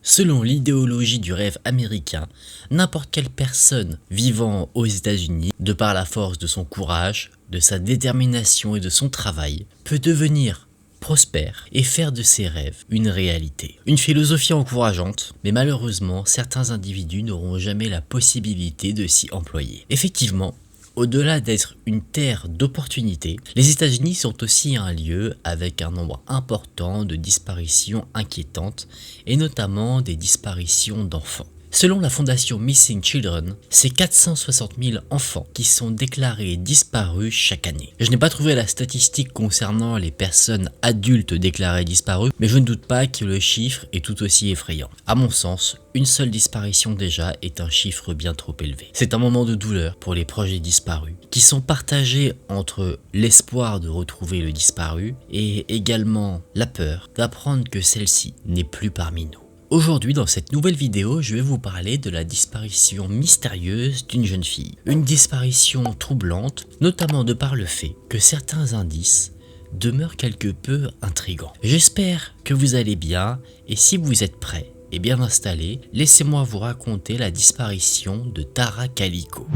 Selon l'idéologie du rêve américain, n'importe quelle personne vivant aux États-Unis, de par la force de son courage, de sa détermination et de son travail, peut devenir prospère et faire de ses rêves une réalité. Une philosophie encourageante, mais malheureusement, certains individus n'auront jamais la possibilité de s'y employer. Effectivement, au-delà d'être une terre d'opportunités, les États-Unis sont aussi un lieu avec un nombre important de disparitions inquiétantes, et notamment des disparitions d'enfants. Selon la fondation Missing Children, c'est 460 000 enfants qui sont déclarés disparus chaque année. Je n'ai pas trouvé la statistique concernant les personnes adultes déclarées disparues, mais je ne doute pas que le chiffre est tout aussi effrayant. À mon sens, une seule disparition déjà est un chiffre bien trop élevé. C'est un moment de douleur pour les proches des disparus, qui sont partagés entre l'espoir de retrouver le disparu et également la peur d'apprendre que celle-ci n'est plus parmi nous. Aujourd'hui, dans cette nouvelle vidéo, je vais vous parler de la disparition mystérieuse d'une jeune fille. Une disparition troublante, notamment de par le fait que certains indices demeurent quelque peu intrigants. J'espère que vous allez bien, et si vous êtes prêts et bien installés, laissez-moi vous raconter la disparition de Tara Calico.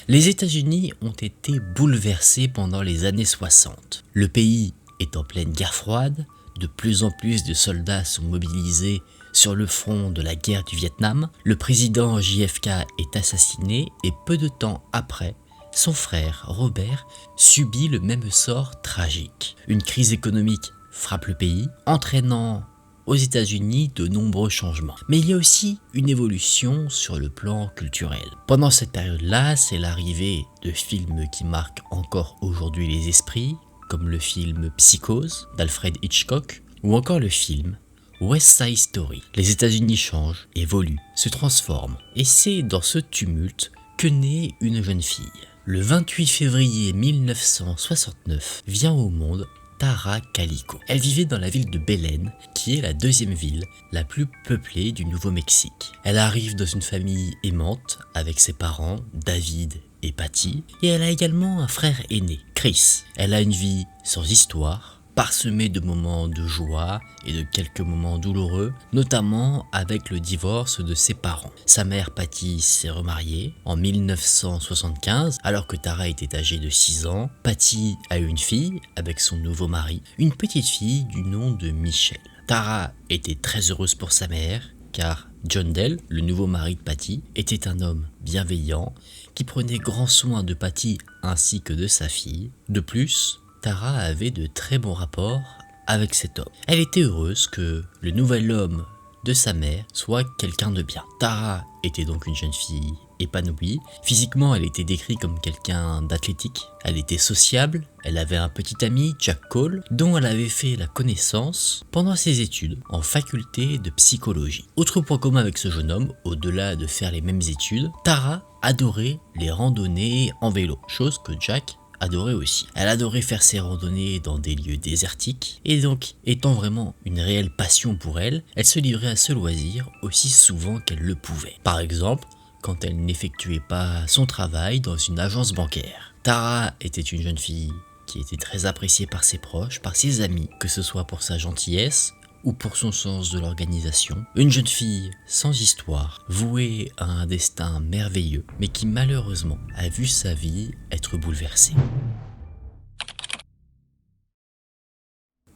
Les États-Unis ont été bouleversés pendant les années 60. Le pays est en pleine guerre froide. De plus en plus de soldats sont mobilisés sur le front de la guerre du Vietnam. Le président JFK est assassiné et peu de temps après, son frère Robert subit le même sort tragique. Une crise économique frappe le pays, entraînant aux États-Unis de nombreux changements. Mais il y a aussi une évolution sur le plan culturel. Pendant cette période-là, c'est l'arrivée de films qui marquent encore aujourd'hui les esprits, comme le film Psychose d'Alfred Hitchcock, ou encore le film West Side Story. Les États-Unis changent, évoluent, se transforment, et c'est dans ce tumulte que naît une jeune fille. Le 28 février 1969 vient au monde Tara Calico. Elle vivait dans la ville de Belen, qui est la deuxième ville la plus peuplée du Nouveau-Mexique. Elle arrive dans une famille aimante avec ses parents, David et Patty, et elle a également un frère aîné, Chris. Elle a une vie sans histoire, parsemée de moments de joie et de quelques moments douloureux, notamment avec le divorce de ses parents. Sa mère Patty s'est remariée en 1975, alors que Tara était âgée de 6 ans. Patty a eu une fille avec son nouveau mari, une petite fille du nom de Michelle. Tara était très heureuse pour sa mère, car John Dell, le nouveau mari de Patty, était un homme bienveillant qui prenait grand soin de Patty ainsi que de sa fille. De plus, Tara avait de très bons rapports avec cet homme. Elle était heureuse que le nouvel homme de sa mère soit quelqu'un de bien. Tara était donc une jeune fille épanouie. Physiquement, elle était décrite comme quelqu'un d'athlétique. Elle était sociable. Elle avait un petit ami, Jack Cole, dont elle avait fait la connaissance pendant ses études en faculté de psychologie. Autre point commun avec ce jeune homme, au-delà de faire les mêmes études, Tara adorait les randonnées en vélo, chose que Jack adorait aussi. Elle adorait faire ses randonnées dans des lieux désertiques, et donc, étant vraiment une réelle passion pour elle, elle se livrait à ce loisir aussi souvent qu'elle le pouvait. Par exemple, quand elle n'effectuait pas son travail dans une agence bancaire. Tara était une jeune fille qui était très appréciée par ses proches, par ses amis, que ce soit pour sa gentillesse ou pour son sens de l'organisation. Une jeune fille sans histoire, vouée à un destin merveilleux, mais qui malheureusement a vu sa vie être bouleversée.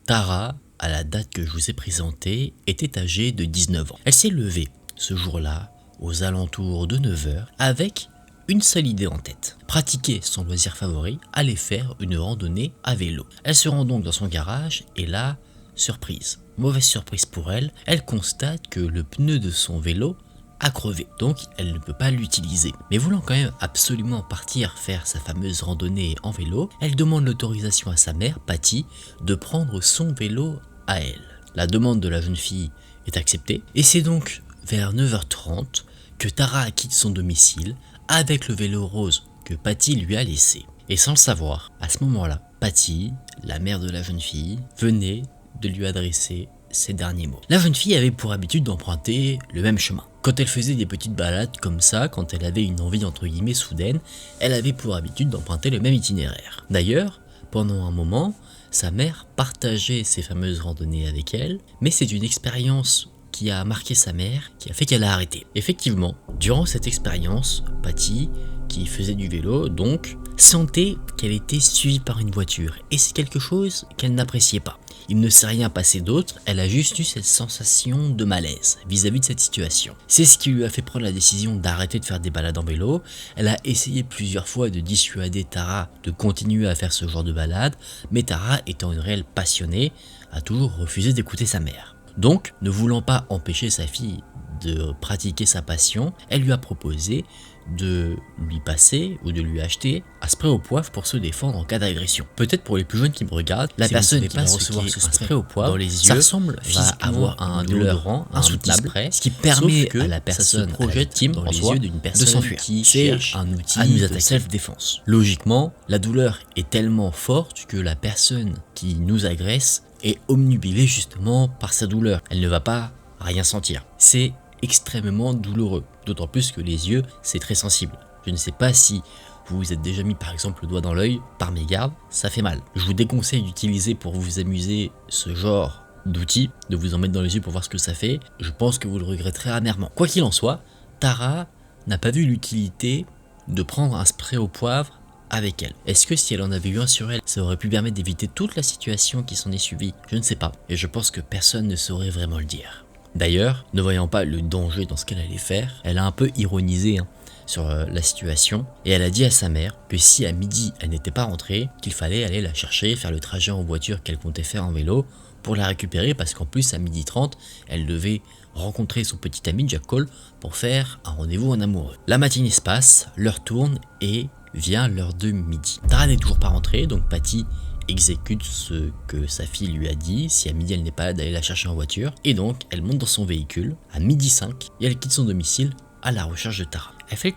Tara, à la date que je vous ai présentée, était âgée de 19 ans. Elle s'est levée ce jour-là, aux alentours de 9 h, avec une seule idée en tête. Pratiquer son loisir favori, aller faire une randonnée à vélo. Elle se rend donc dans son garage et là, surprise. Mauvaise surprise pour elle, elle constate que le pneu de son vélo a crevé, donc elle ne peut pas l'utiliser. Mais voulant quand même absolument partir faire sa fameuse randonnée en vélo, elle demande l'autorisation à sa mère, Patty, de prendre son vélo à elle. La demande de la jeune fille est acceptée, et c'est donc vers 9h30 que Tara quitte son domicile avec le vélo rose que Patty lui a laissé. Et sans le savoir, à ce moment-là, Patty, la mère de la jeune fille, venait de lui adresser ces derniers mots. La jeune fille avait pour habitude d'emprunter le même chemin. Quand elle faisait des petites balades comme ça, quand elle avait une envie entre guillemets soudaine, elle avait pour habitude d'emprunter le même itinéraire. D'ailleurs, Pendant un moment, sa mère partageait ses fameuses randonnées avec elle, mais c'est une expérience qui a marqué sa mère, qui a fait qu'elle a arrêté. Effectivement, durant cette expérience, Patty, qui faisait du vélo, donc, sentait qu'elle était suivie par une voiture, et c'est quelque chose qu'elle n'appréciait pas. Il ne s'est rien passé d'autre, elle a juste eu cette sensation de malaise vis-à-vis de cette situation. C'est ce qui lui a fait prendre la décision d'arrêter de faire des balades en vélo. Elle a essayé plusieurs fois de dissuader Tara de continuer à faire ce genre de balade, mais Tara, étant une réelle passionnée, a toujours refusé d'écouter sa mère. Donc, ne voulant pas empêcher sa fille de pratiquer sa passion, elle lui a proposé de lui passer ou de lui acheter un spray au poivre pour se défendre en cas d'agression. Peut-être pour les plus jeunes qui me regardent, la personne qui va recevoir ce spray au poivre dans les yeux, ça ressemble physiquement à un déodorant insoutenable, ce qui permet à la personne victime dans les yeux d'une personne de s'enfuir. C'est un outil de self-défense. Logiquement, la douleur est tellement forte que la personne qui nous agresse est omnubilée justement par sa douleur. Elle ne va pas rien sentir. C'est extrêmement douloureux, d'autant plus que les yeux, c'est très sensible. Je ne sais pas si vous vous êtes déjà mis par exemple le doigt dans l'œil, par mégarde, ça fait mal. Je vous déconseille d'utiliser pour vous amuser ce genre d'outil, de vous en mettre dans les yeux pour voir ce que ça fait. Je pense que vous le regretterez amèrement. Quoi qu'il en soit, Tara n'a pas vu l'utilité de prendre un spray au poivre avec elle. Est-ce que si elle en avait eu un sur elle, ça aurait pu permettre d'éviter toute la situation qui s'en est suivie? Je ne sais pas, et je pense que personne ne saurait vraiment le dire. D'ailleurs, ne voyant pas le danger dans ce qu'elle allait faire, elle a un peu ironisé sur la situation et elle a dit à sa mère que si à midi elle n'était pas rentrée, qu'il fallait aller la chercher, faire le trajet en voiture qu'elle comptait faire en vélo pour la récupérer parce qu'en plus à 12h30, elle devait rencontrer son petit ami Jack Cole pour faire un rendez-vous en amoureux. La matinée se passe, l'heure tourne et vient l'heure de midi. Tara n'est toujours pas rentrée, donc Patty exécute ce que sa fille lui a dit, si à midi elle n'est pas là d'aller la chercher en voiture, et donc elle monte dans son véhicule à 12h05 et elle quitte son domicile à la recherche de Tara. Elle fait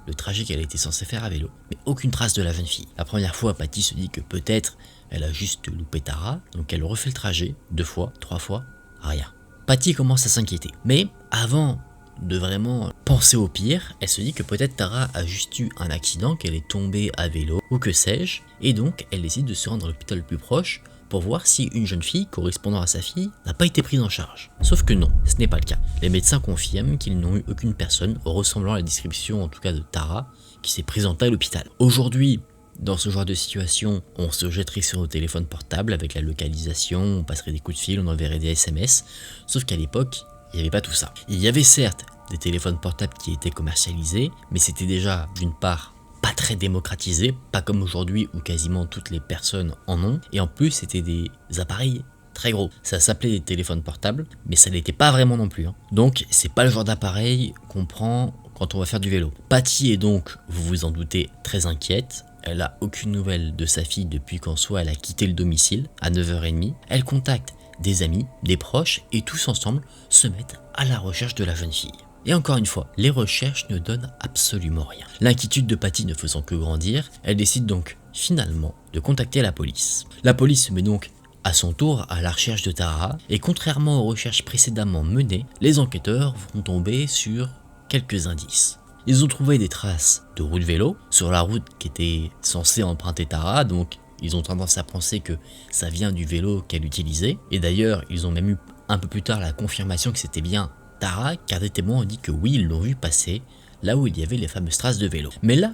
le trajet qu'elle était censée faire à vélo, mais aucune trace de la jeune fille. La première fois, Patty se dit que peut-être elle a juste loupé Tara, donc elle refait le trajet 2 fois, 3 fois, rien. Patty commence à s'inquiéter, mais avant de vraiment penser au pire, elle se dit que peut-être Tara a juste eu un accident, qu'elle est tombée à vélo ou que sais-je, et donc elle décide de se rendre à l'hôpital le plus proche pour voir si une jeune fille correspondant à sa fille n'a pas été prise en charge. Sauf que non, ce n'est pas le cas. Les médecins confirment qu'ils n'ont eu aucune personne ressemblant à la description en tout cas de Tara qui s'est présentée à l'hôpital. Aujourd'hui, dans ce genre de situation, on se jetterait sur nos téléphones portables avec la localisation, on passerait des coups de fil, on enverrait des SMS, sauf qu'à l'époque, il n'y avait pas tout ça. Il y avait certes des téléphones portables qui étaient commercialisés, mais c'était déjà d'une part pas très démocratisé, pas comme aujourd'hui où quasiment toutes les personnes en ont, et en plus c'était des appareils très gros. Ça s'appelait des téléphones portables, mais ça n'était pas vraiment non plus. Donc c'est pas le genre d'appareil qu'on prend quand on va faire du vélo. Patty est donc, vous vous en doutez, très inquiète. Elle a aucune nouvelle de sa fille depuis qu'en soit elle a quitté le domicile à 9h30. Elle contacte des amis, des proches, et tous ensemble se mettent à la recherche de la jeune fille. Et encore une fois, les recherches ne donnent absolument rien. L'inquiétude de Patty ne faisant que grandir, elle décide donc finalement de contacter la police. La police se met donc à son tour à la recherche de Tara, et contrairement aux recherches précédemment menées, les enquêteurs vont tomber sur quelques indices. Ils ont trouvé des traces de roues de vélo sur la route qui était censée emprunter Tara, donc ils ont tendance à penser que ça vient du vélo qu'elle utilisait. Et d'ailleurs, ils ont même eu un peu plus tard la confirmation que c'était bien Tara, car des témoins ont dit que oui, ils l'ont vu passer là où il y avait les fameuses traces de vélo. Mais là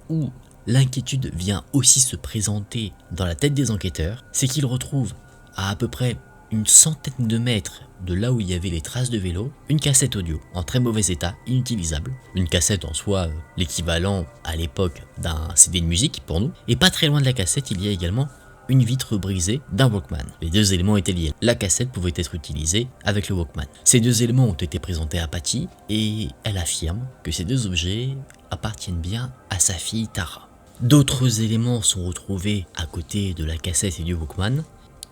où l'inquiétude vient aussi se présenter dans la tête des enquêteurs, c'est qu'ils retrouvent à peu près une centaine de mètres de là où il y avait les traces de vélo, une cassette audio en très mauvais état, inutilisable. Une cassette en soi, l'équivalent à l'époque d'un CD de musique pour nous. Et pas très loin de la cassette, il y a également une vitre brisée d'un Walkman. Les deux éléments étaient liés. La cassette pouvait être utilisée avec le Walkman. Ces deux éléments ont été présentés à Patty et elle affirme que ces deux objets appartiennent bien à sa fille Tara. D'autres éléments sont retrouvés à côté de la cassette et du Walkman.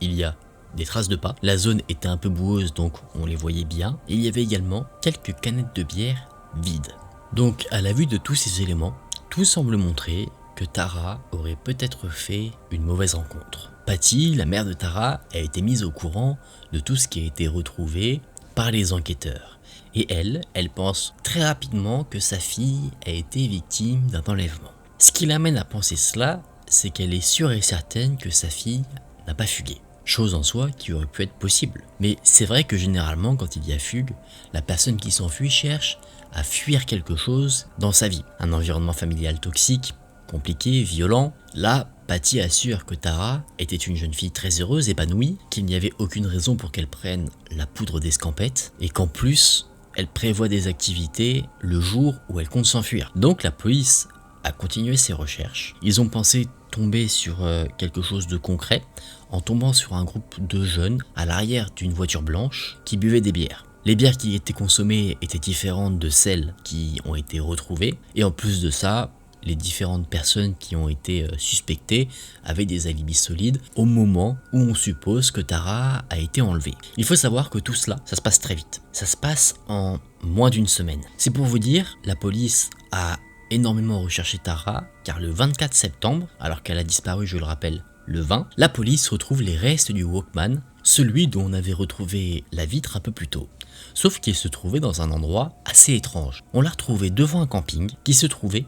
Il y a des traces de pas, la zone était un peu boueuse donc on les voyait bien, et il y avait également quelques canettes de bière vides. Donc à la vue de tous ces éléments, tout semble montrer que Tara aurait peut-être fait une mauvaise rencontre. Patty, la mère de Tara, a été mise au courant de tout ce qui a été retrouvé par les enquêteurs. Et elle pense très rapidement que sa fille a été victime d'un enlèvement. Ce qui l'amène à penser cela, c'est qu'elle est sûre et certaine que sa fille n'a pas fugué. Chose en soi qui aurait pu être possible. Mais c'est vrai que généralement, quand il y a fugue, la personne qui s'enfuit cherche à fuir quelque chose dans sa vie. Un environnement familial toxique, compliqué, violent. Là, Patty assure que Tara était une jeune fille très heureuse, épanouie, qu'il n'y avait aucune raison pour qu'elle prenne la poudre d'escampette, et qu'en plus, elle prévoit des activités le jour où elle compte s'enfuir. Donc la police a continué ses recherches. Ils ont pensé tomber sur quelque chose de concret en tombant sur un groupe de jeunes à l'arrière d'une voiture blanche qui buvaient des bières. Les bières qui étaient consommées étaient différentes de celles qui ont été retrouvées, et en plus de ça, les différentes personnes qui ont été suspectées avaient des alibis solides au moment où on suppose que Tara a été enlevée. Il faut savoir que tout cela, ça se passe très vite. Ça se passe en moins d'une semaine. C'est pour vous dire, la police a énormément recherché Tara, car le 24 septembre, alors qu'elle a disparu, je le rappelle, le 20, la police retrouve les restes du Walkman, celui dont on avait retrouvé la vitre un peu plus tôt. Sauf qu'il se trouvait dans un endroit assez étrange. On l'a retrouvé devant un camping qui se trouvait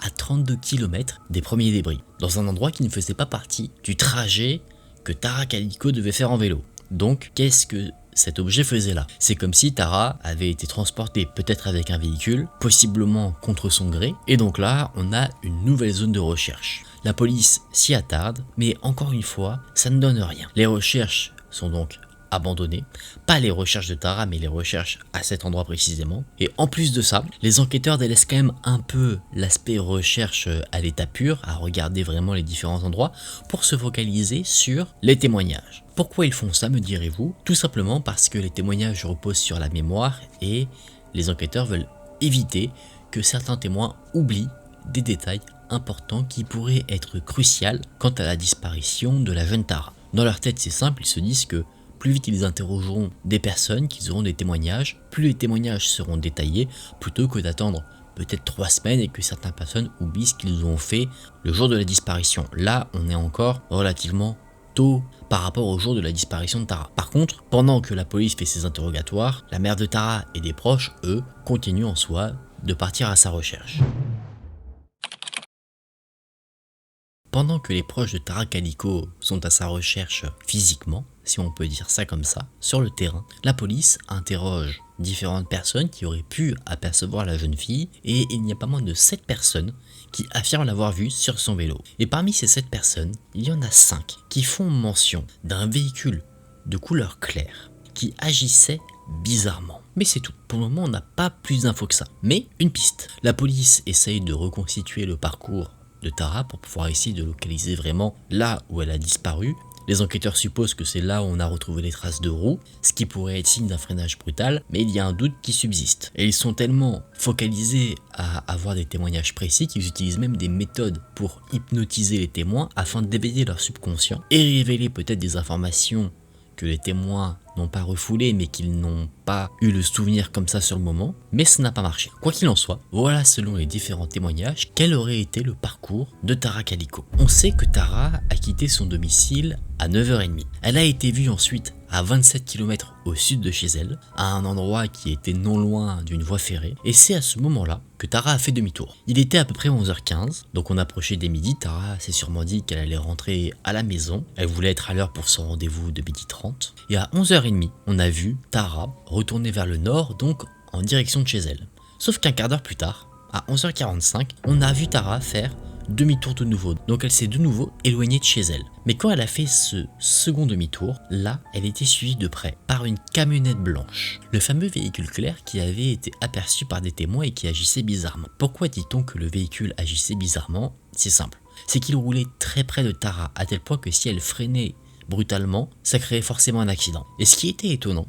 à 32 km des premiers débris, dans un endroit qui ne faisait pas partie du trajet que Tara Calico devait faire en vélo. Donc, qu'est-ce que cet objet faisait là? C'est comme si Tara avait été transportée peut-être avec un véhicule, possiblement contre son gré, et donc là, on a une nouvelle zone de recherche. La police s'y attarde, mais encore une fois, ça ne donne rien. Les recherches sont donc abandonnées, pas les recherches de Tara, mais les recherches à cet endroit précisément. Et en plus de ça, les enquêteurs délaissent quand même un peu l'aspect recherche à l'état pur, à regarder vraiment les différents endroits, pour se focaliser sur les témoignages. Pourquoi ils font ça, me direz-vous? Tout simplement parce que les témoignages reposent sur la mémoire et les enquêteurs veulent éviter que certains témoins oublient des détails importants qui pourraient être cruciaux quant à la disparition de la jeune Tara. Dans leur tête, c'est simple, ils se disent que plus vite ils interrogeront des personnes, qu'ils auront des témoignages, plus les témoignages seront détaillés, plutôt que d'attendre peut-être 3 semaines et que certaines personnes oublient ce qu'ils ont fait le jour de la disparition. Là, on est encore relativement tôt par rapport au jour de la disparition de Tara. Par contre, pendant que la police fait ses interrogatoires, la mère de Tara et des proches, eux, continuent en soi de partir à sa recherche. Pendant que les proches de Tara Calico sont à sa recherche physiquement, si on peut dire ça comme ça, sur le terrain, la police interroge différentes personnes qui auraient pu apercevoir la jeune fille, et il n'y a pas moins de 7 personnes qui affirment l'avoir vue sur son vélo. Et parmi ces 7 personnes, il y en a 5 qui font mention d'un véhicule de couleur claire qui agissait bizarrement. Mais c'est tout. Pour le moment, on n'a pas plus d'infos que ça. Mais une piste. La police essaye de reconstituer le parcours de Tara pour pouvoir essayer de localiser vraiment là où elle a disparu. Les enquêteurs supposent que c'est là où on a retrouvé les traces de roues, ce qui pourrait être signe d'un freinage brutal, mais il y a un doute qui subsiste. Et ils sont tellement focalisés à avoir des témoignages précis qu'ils utilisent même des méthodes pour hypnotiser les témoins afin d'éveiller leur subconscient et révéler peut-être des informations que les témoins n'ont pas refoulées mais qu'ils n'ont pas eu le souvenir comme ça sur le moment, mais ça n'a pas marché. Quoi qu'il en soit, voilà selon les différents témoignages quel aurait été le parcours de Tara Calico. On sait que Tara a quitté son domicile à 9h30. Elle a été vue ensuite à 27 km au sud de chez elle, à un endroit qui était non loin d'une voie ferrée, et c'est à ce moment-là que Tara a fait demi-tour. Il était à peu près 11h15, donc on approchait des midi. Tara s'est sûrement dit qu'elle allait rentrer à la maison, elle voulait être à l'heure pour son rendez-vous de 12h30, et à 11h30, on a vu Tara retourner vers le nord, donc en direction de chez elle. Sauf qu'un quart d'heure plus tard, à 11h45, on a vu Tara faire demi-tour de nouveau, donc elle s'est de nouveau éloignée de chez elle. Mais quand elle a fait ce second demi-tour, là, elle était suivie de près par une camionnette blanche, le fameux véhicule clair qui avait été aperçu par des témoins et qui agissait bizarrement. Pourquoi dit-on que le véhicule agissait bizarrement? C'est simple, c'est qu'il roulait très près de Tara, à tel point que si elle freinait brutalement, ça créait forcément un accident. Et ce qui était étonnant,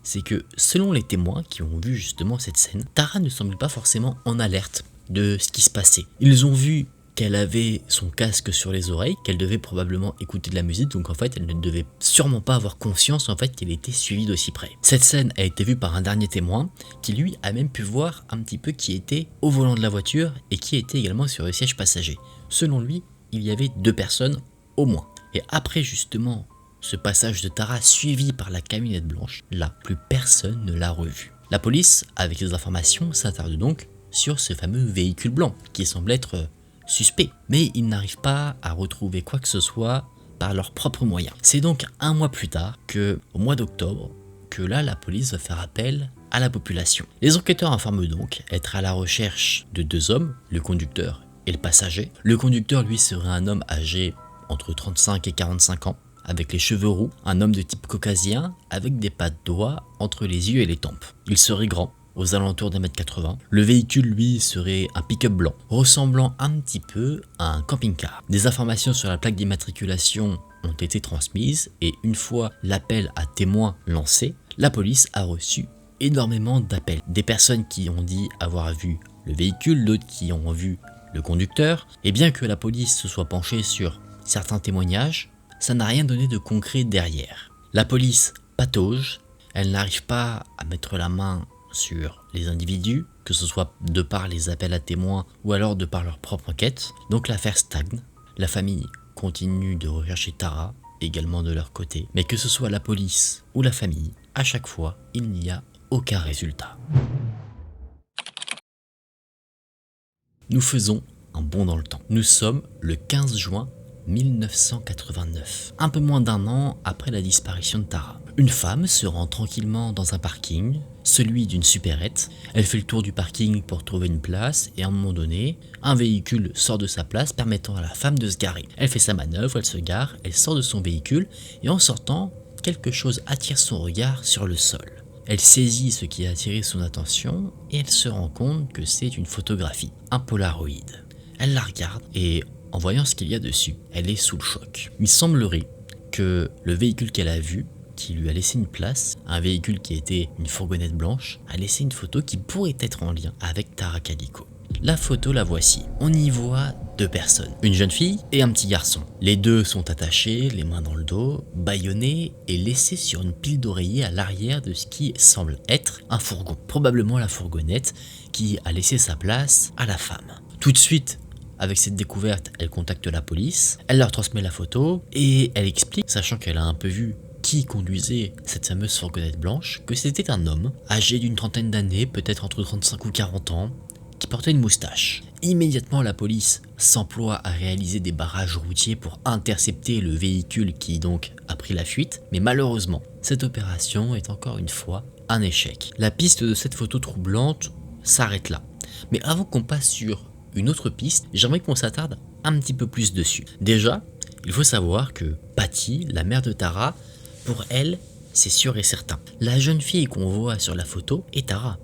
c'est que selon les témoins qui ont vu justement cette scène, Tara ne semble pas forcément en alerte de ce qui se passait. Ils ont vu qu'elle avait son casque sur les oreilles, qu'elle devait probablement écouter de la musique, donc en fait elle ne devait sûrement pas avoir conscience en fait qu'elle était suivie d'aussi près. Cette scène a été vue par un dernier témoin qui lui a même pu voir un petit peu qui était au volant de la voiture et qui était également sur le siège passager. Selon lui, il y avait 2 personnes au moins. Et après justement ce passage de Tara suivi par la camionnette blanche, là plus personne ne l'a revue. La police, avec les informations, s'attarde donc sur ce fameux véhicule blanc qui semble être suspect. Mais ils n'arrivent pas à retrouver quoi que ce soit par leurs propres moyens. C'est donc un mois plus tard, au mois d'octobre, que là la police va faire appel à la population. Les enquêteurs informent donc être à la recherche de 2 hommes, le conducteur et le passager. Le conducteur, lui, serait un homme âgé entre 35 et 45 ans, avec les cheveux roux, un homme de type caucasien, avec des pattes d'oie entre les yeux et les tempes. Il serait grand, aux alentours d'1m80. Le véhicule, lui, serait un pick-up blanc, ressemblant un petit peu à un camping-car. Des informations sur la plaque d'immatriculation ont été transmises et une fois l'appel à témoins lancé, la police a reçu énormément d'appels. Des personnes qui ont dit avoir vu le véhicule, d'autres qui ont vu le conducteur. Et bien que la police se soit penchée sur certains témoignages, ça n'a rien donné de concret derrière. La police patauge, elle n'arrive pas à mettre la main sur les individus, que ce soit de par les appels à témoins ou alors de par leur propre enquête. Donc l'affaire stagne, la famille continue de rechercher Tara, également de leur côté, mais que ce soit la police ou la famille, à chaque fois, il n'y a aucun résultat. Nous faisons un bond dans le temps. Nous sommes le 15 juin 1989, un peu moins d'un an après la disparition de Tara. Une femme se rend tranquillement dans un parking, celui d'une supérette. Elle fait le tour du parking pour trouver une place et à un moment donné, un véhicule sort de sa place permettant à la femme de se garer. Elle fait sa manœuvre, elle se gare, elle sort de son véhicule et en sortant, quelque chose attire son regard sur le sol. Elle saisit ce qui a attiré son attention et elle se rend compte que c'est une photographie, un Polaroid. Elle la regarde et en voyant ce qu'il y a dessus, elle est sous le choc. Il semblerait que le véhicule qu'elle a vu, qui lui a laissé une place, un véhicule qui était une fourgonnette blanche, a laissé une photo qui pourrait être en lien avec Tara Calico. La photo, la voici. On y voit 2 personnes, une jeune fille et un petit garçon. Les 2 sont attachés, les mains dans le dos, bâillonnés et laissés sur une pile d'oreillers à l'arrière de ce qui semble être un fourgon. Probablement la fourgonnette qui a laissé sa place à la femme. Tout de suite, avec cette découverte, elle contacte la police, elle leur transmet la photo et elle explique, sachant qu'elle a un peu vu qui conduisait cette fameuse fourgonnette blanche, que c'était un homme âgé d'une trentaine d'années, peut-être entre 35 ou 40 ans, qui portait une moustache. Immédiatement, la police s'emploie à réaliser des barrages routiers pour intercepter le véhicule qui donc a pris la fuite, mais malheureusement, cette opération est encore une fois un échec. La piste de cette photo troublante s'arrête là. Mais avant qu'on passe sur une autre piste, j'aimerais qu'on s'attarde un petit peu plus dessus. Déjà, il faut savoir que Patty, la mère de Tara, pour elle, c'est sûr et certain. La jeune fille qu'on voit sur la photo est Tara.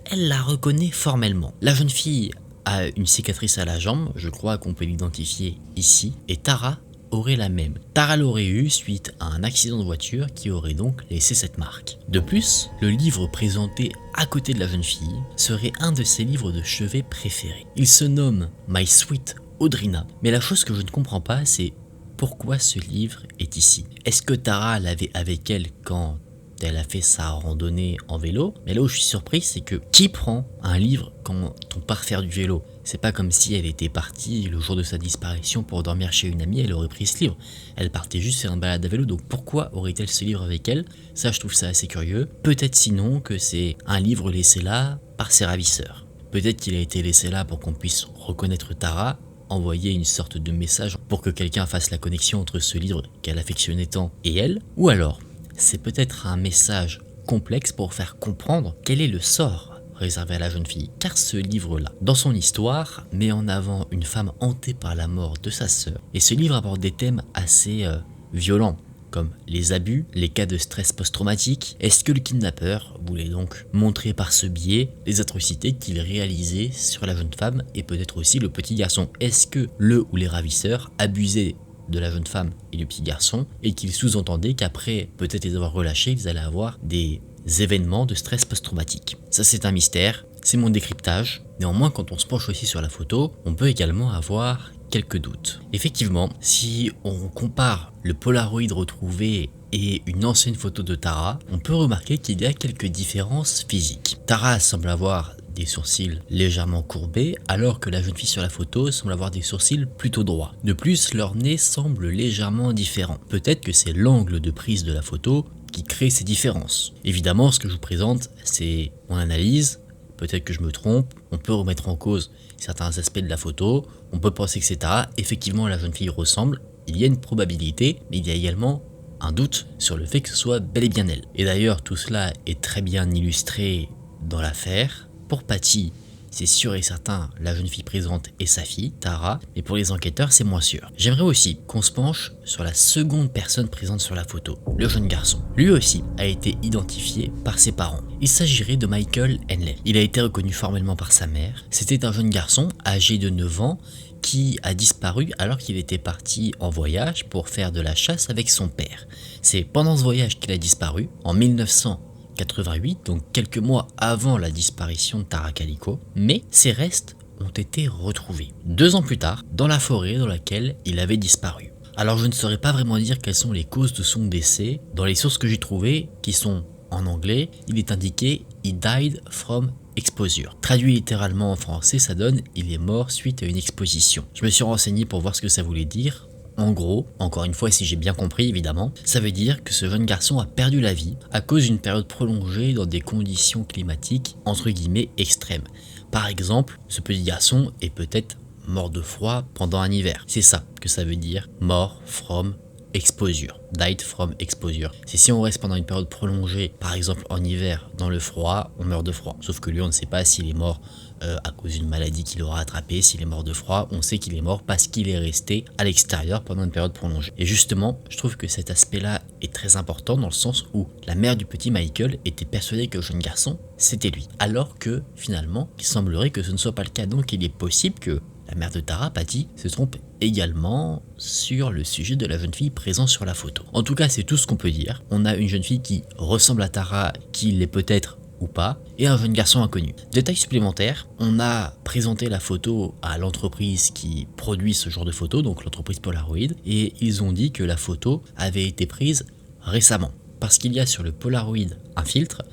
Elle la reconnaît formellement. La jeune fille a une cicatrice à la jambe, je crois qu'on peut l'identifier ici, et Tara aurait la même. Tara l'aurait eu suite à un accident de voiture qui aurait donc laissé cette marque. De plus, le livre présenté à côté de la jeune fille serait un de ses livres de chevet préférés. Il se nomme My Sweet Audrina, mais la chose que je ne comprends pas, c'est pourquoi ce livre est ici. Est-ce que Tara l'avait avec elle quand elle a fait sa randonnée en vélo? Mais là où je suis surpris, c'est que qui prend un livre quand on part faire du vélo? C'est pas comme si elle était partie le jour de sa disparition pour dormir chez une amie, elle aurait pris ce livre. Elle partait juste faire une balade à vélo, donc pourquoi aurait-elle ce livre avec elle? Ça, je trouve ça assez curieux. Peut-être sinon que c'est un livre laissé là par ses ravisseurs. Peut-être qu'il a été laissé là pour qu'on puisse reconnaître Tara, envoyer une sorte de message pour que quelqu'un fasse la connexion entre ce livre qu'elle affectionnait tant et elle. Ou alors, c'est peut-être un message complexe pour faire comprendre quel est le sort réservé à la jeune fille, car ce livre-là, dans son histoire, met en avant une femme hantée par la mort de sa sœur, et ce livre aborde des thèmes assez violents, comme les abus, les cas de stress post-traumatique. Est-ce que le kidnappeur voulait donc montrer par ce biais les atrocités qu'il réalisait sur la jeune femme et peut-être aussi le petit garçon? Est-ce que le ou les ravisseurs abusaient de la jeune femme et du petit garçon et qu'ils sous-entendaient qu'après peut-être les avoir relâchés, ils allaient avoir des événements de stress post-traumatique? Ça, c'est un mystère, c'est mon décryptage. Néanmoins, quand on se penche aussi sur la photo, on peut également avoir quelques doutes. Effectivement, si on compare le Polaroid retrouvé et une ancienne photo de Tara, on peut remarquer qu'il y a quelques différences physiques. Tara semble avoir des sourcils légèrement courbés, alors que la jeune fille sur la photo semble avoir des sourcils plutôt droits. De plus, leur nez semble légèrement différent. Peut-être que c'est l'angle de prise de la photo qui crée ces différences. Évidemment, ce que je vous présente, c'est mon analyse. Peut-être que je me trompe, on peut remettre en cause certains aspects de la photo, On peut penser que c'est Tara, effectivement la jeune fille ressemble, il y a une probabilité, mais il y a également un doute sur le fait que ce soit bel et bien elle. Et d'ailleurs, tout cela est très bien illustré dans l'affaire. Pour Patty, c'est sûr et certain, la jeune fille présente est sa fille, Tara, mais pour les enquêteurs, c'est moins sûr. J'aimerais aussi qu'on se penche sur la seconde personne présente sur la photo, le jeune garçon. Lui aussi a été identifié par ses parents. Il s'agirait de Michael Henley. Il a été reconnu formellement par sa mère. C'était un jeune garçon âgé de 9 ans qui a disparu alors qu'il était parti en voyage pour faire de la chasse avec son père. C'est pendant ce voyage qu'il a disparu, en 1988, donc quelques mois avant la disparition de Tara Calico, mais ses restes ont été retrouvés 2 ans plus tard dans la forêt dans laquelle il avait disparu. Alors je ne saurais pas vraiment dire quelles sont les causes de son décès. Dans les sources que j'ai trouvées, qui sont en anglais, il est indiqué « He died from exposure ». Traduit littéralement en français, ça donne « il est mort suite à une exposition ». Je me suis renseigné pour voir ce que ça voulait dire. En gros, encore une fois si j'ai bien compris évidemment, ça veut dire que ce jeune garçon a perdu la vie à cause d'une période prolongée dans des conditions climatiques entre guillemets extrêmes. Par exemple, ce petit garçon est peut-être mort de froid pendant un hiver. C'est ça que ça veut dire, mort from exposure, died from exposure. C'est si on reste pendant une période prolongée, par exemple en hiver, dans le froid, on meurt de froid. Sauf que lui, on ne sait pas s'il est mort à cause d'une maladie qu'il aura attrapée, s'il est mort de froid, on sait qu'il est mort parce qu'il est resté à l'extérieur pendant une période prolongée. Et justement, je trouve que cet aspect-là est très important dans le sens où la mère du petit Michael était persuadée que le jeune garçon, c'était lui. Alors que finalement, il semblerait que ce ne soit pas le cas. Donc il est possible que la mère de Tara, Patty, se trompe également sur le sujet de la jeune fille présente sur la photo. En tout cas, c'est tout ce qu'on peut dire. On a une jeune fille qui ressemble à Tara, qui l'est peut-être ou pas, et un jeune garçon inconnu. Détail supplémentaire, on a présenté la photo à l'entreprise qui produit ce genre de photos, donc l'entreprise Polaroid, et ils ont dit que la photo avait été prise récemment. Parce qu'il y a sur le Polaroid un filtre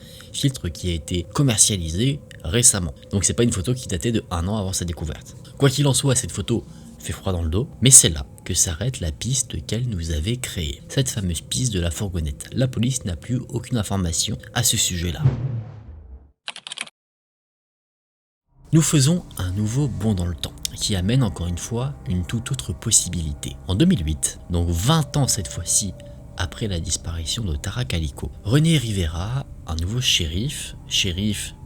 qui a été commercialisé récemment. Donc c'est pas une photo qui datait de 1 an avant sa découverte. Quoi qu'il en soit, cette photo fait froid dans le dos, mais c'est là que s'arrête la piste qu'elle nous avait créée. Cette fameuse piste de la fourgonnette. La police n'a plus aucune information à ce sujet-là. Nous faisons un nouveau bond dans le temps, qui amène encore une fois une toute autre possibilité. En 2008, donc 20 ans cette fois-ci, après la disparition de Tara Calico, René Rivera, un nouveau shérif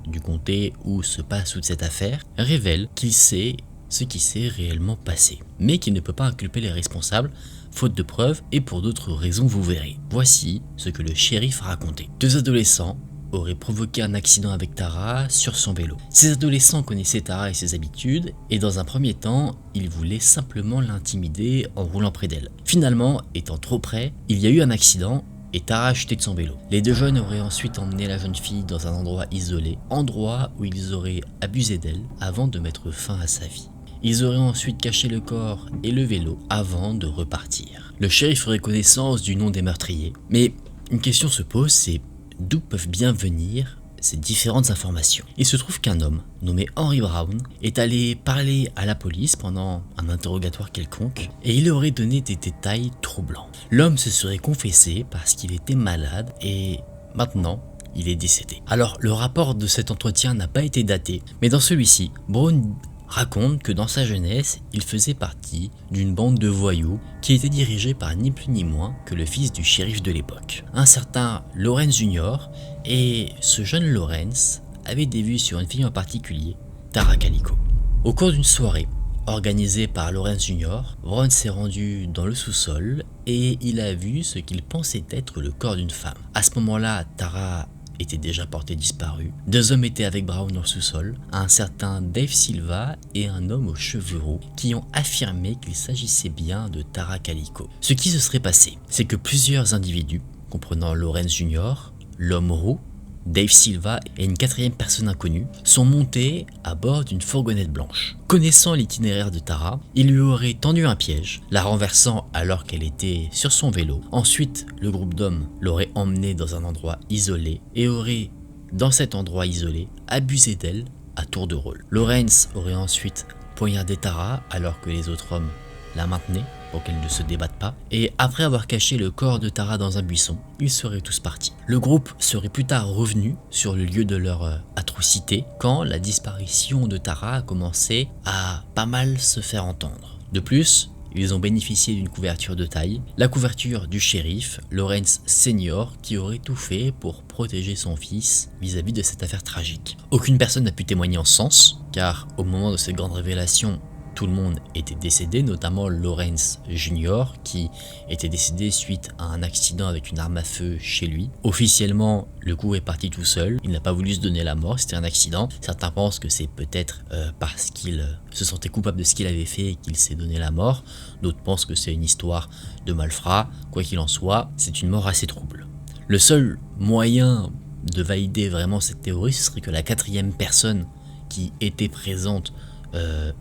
du comté où se passe toute cette affaire, révèle qu'il sait ce qui s'est réellement passé, mais qu'il ne peut pas inculper les responsables, faute de preuves et pour d'autres raisons vous verrez. Voici ce que le shérif a raconté. 2 adolescents auraient provoqué un accident avec Tara sur son vélo. Ces adolescents connaissaient Tara et ses habitudes, et dans un premier temps, ils voulaient simplement l'intimider en roulant près d'elle. Finalement, étant trop près, il y a eu un accident et Tara a chuté de son vélo. Les 2 jeunes auraient ensuite emmené la jeune fille dans un endroit isolé, endroit où ils auraient abusé d'elle avant de mettre fin à sa vie. Ils auraient ensuite caché le corps et le vélo avant de repartir. Le shérif ferait connaissance du nom des meurtriers, mais une question se pose, c'est d'où peuvent bien venir ces différentes informations. Il se trouve qu'un homme nommé Henry Brown est allé parler à la police pendant un interrogatoire quelconque et il aurait donné des détails troublants. L'homme se serait confessé parce qu'il était malade et maintenant il est décédé. Alors le rapport de cet entretien n'a pas été daté, mais dans celui-ci, Brown raconte que dans sa jeunesse, il faisait partie d'une bande de voyous qui était dirigée par ni plus ni moins que le fils du shérif de l'époque, un certain Lawrence Jr. Et ce jeune Lawrence avait des vues sur une fille en particulier, Tara Calico. Au cours d'une soirée organisée par Lawrence Jr., Brown s'est rendu dans le sous-sol et il a vu ce qu'il pensait être le corps d'une femme. À ce moment-là, Tara était déjà porté disparu. 2 hommes étaient avec Brown dans le sous-sol, un certain Dave Silva et un homme aux cheveux roux qui ont affirmé qu'il s'agissait bien de Tara Calico. Ce qui se serait passé, c'est que plusieurs individus, comprenant Lawrence Jr., l'homme roux, Dave Silva et une 4e personne inconnue, sont montés à bord d'une fourgonnette blanche. Connaissant l'itinéraire de Tara, il lui aurait tendu un piège, la renversant alors qu'elle était sur son vélo. Ensuite, le groupe d'hommes l'aurait emmenée dans un endroit isolé et aurait, dans cet endroit isolé, abusé d'elle à tour de rôle. Lawrence aurait ensuite poignardé Tara alors que les autres hommes la maintenaient. pour qu'elle ne se débatte pas, et après avoir caché le corps de Tara dans un buisson, ils seraient tous partis. Le groupe serait plus tard revenu sur le lieu de leur atrocité quand la disparition de Tara a commencé à pas mal se faire entendre. De plus, ils ont bénéficié d'une couverture de taille, la couverture du shérif, Lawrence Senior, qui aurait tout fait pour protéger son fils vis-à-vis de cette affaire tragique. Aucune personne n'a pu témoigner en ce sens, car au moment de cette grande révélation, tout le monde était décédé, notamment Lawrence Jr. qui était décédé suite à un accident avec une arme à feu chez lui. Officiellement, le coup est parti tout seul, il n'a pas voulu se donner la mort, c'était un accident. Certains pensent que c'est peut-être parce qu'il se sentait coupable de ce qu'il avait fait et qu'il s'est donné la mort. D'autres pensent que c'est une histoire de malfrats. Quoi qu'il en soit, c'est une mort assez trouble. Le seul moyen de valider vraiment cette théorie, ce serait que la quatrième personne qui était présente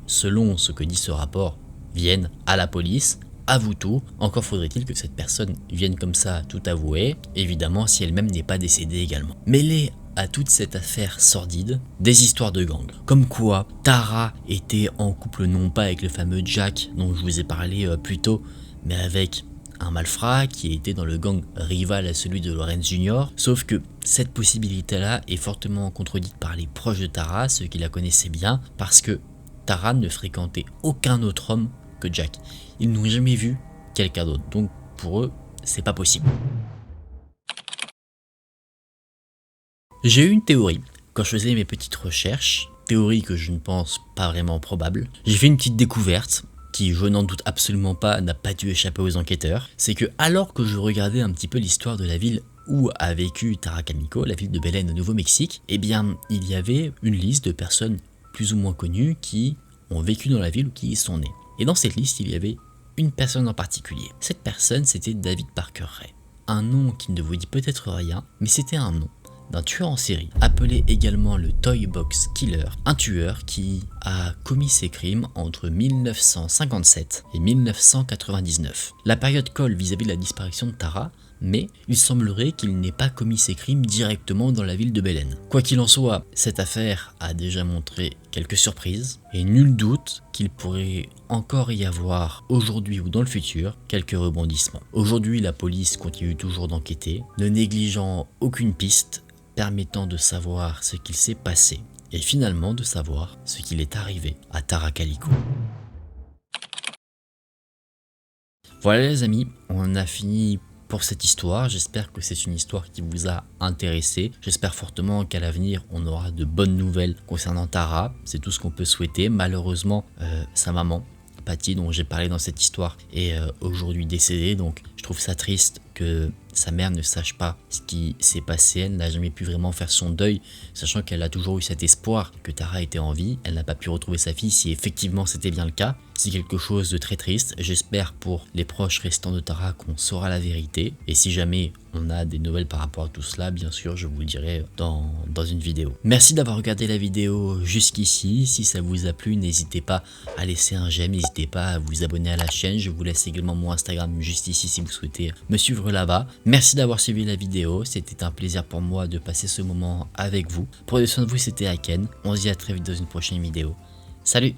selon ce que dit ce rapport, viennent à la police, avoue tout. Encore faudrait-il que cette personne vienne comme ça tout avouer, évidemment si elle-même n'est pas décédée également. Mêlée à toute cette affaire sordide, des histoires de gang. Comme quoi, Tara était en couple non pas avec le fameux Jack dont je vous ai parlé plus tôt, mais avec un malfrat qui était dans le gang rival à celui de Lawrence Jr. Sauf que cette possibilité-là est fortement contredite par les proches de Tara, ceux qui la connaissaient bien, parce que Tara ne fréquentait aucun autre homme que Jack. Ils n'ont jamais vu quelqu'un d'autre, donc pour eux, c'est pas possible. J'ai eu une théorie quand je faisais mes petites recherches, théorie que je ne pense pas vraiment probable. J'ai fait une petite découverte qui, je n'en doute absolument pas, n'a pas dû échapper aux enquêteurs. C'est que alors que je regardais un petit peu l'histoire de la ville où a vécu Tara Kamiko, la ville de Belen au Nouveau-Mexique, eh bien il y avait une liste de personnes plus ou moins connues qui ont vécu dans la ville ou qui y sont nées. Et dans cette liste, il y avait une personne en particulier. Cette personne, c'était David Parker Ray. Un nom qui ne vous dit peut-être rien, mais c'était un nom d'un tueur en série, appelé également le Toy Box Killer, un tueur qui a commis ses crimes entre 1957 et 1999. La période colle vis-à-vis de la disparition de Tara, mais il semblerait qu'il n'ait pas commis ses crimes directement dans la ville de Belen. Quoi qu'il en soit, cette affaire a déjà montré quelques surprises, et nul doute qu'il pourrait encore y avoir aujourd'hui ou dans le futur quelques rebondissements. Aujourd'hui, la police continue toujours d'enquêter, ne négligeant aucune piste permettant de savoir ce qu'il s'est passé, et finalement de savoir ce qu'il est arrivé à Tara Kamiko. Voilà les amis, on a fini pour cette histoire. J'espère que c'est une histoire qui vous a intéressé. J'espère fortement qu'à l'avenir on aura de bonnes nouvelles concernant Tara. C'est tout ce qu'on peut souhaiter. Malheureusement, sa maman, Patty, dont j'ai parlé dans cette histoire, est aujourd'hui décédée. Donc je trouve ça triste que sa mère ne sache pas ce qui s'est passé. Elle n'a jamais pu vraiment faire son deuil, sachant qu'elle a toujours eu cet espoir que Tara était en vie. Elle n'a pas pu retrouver sa fille si effectivement c'était bien le cas. C'est quelque chose de très triste. J'espère pour les proches restants de Tara qu'on saura la vérité. Et si jamais on a des nouvelles par rapport à tout cela, bien sûr, je vous le dirai dans une vidéo. Merci d'avoir regardé la vidéo jusqu'ici. Si ça vous a plu, n'hésitez pas à laisser un j'aime, n'hésitez pas à vous abonner à la chaîne. Je vous laisse également mon Instagram juste ici si vous souhaitez me suivre là-bas. Merci d'avoir suivi la vidéo. C'était un plaisir pour moi de passer ce moment avec vous. Prenez soin de vous, c'était Aken. On se dit à très vite dans une prochaine vidéo. Salut!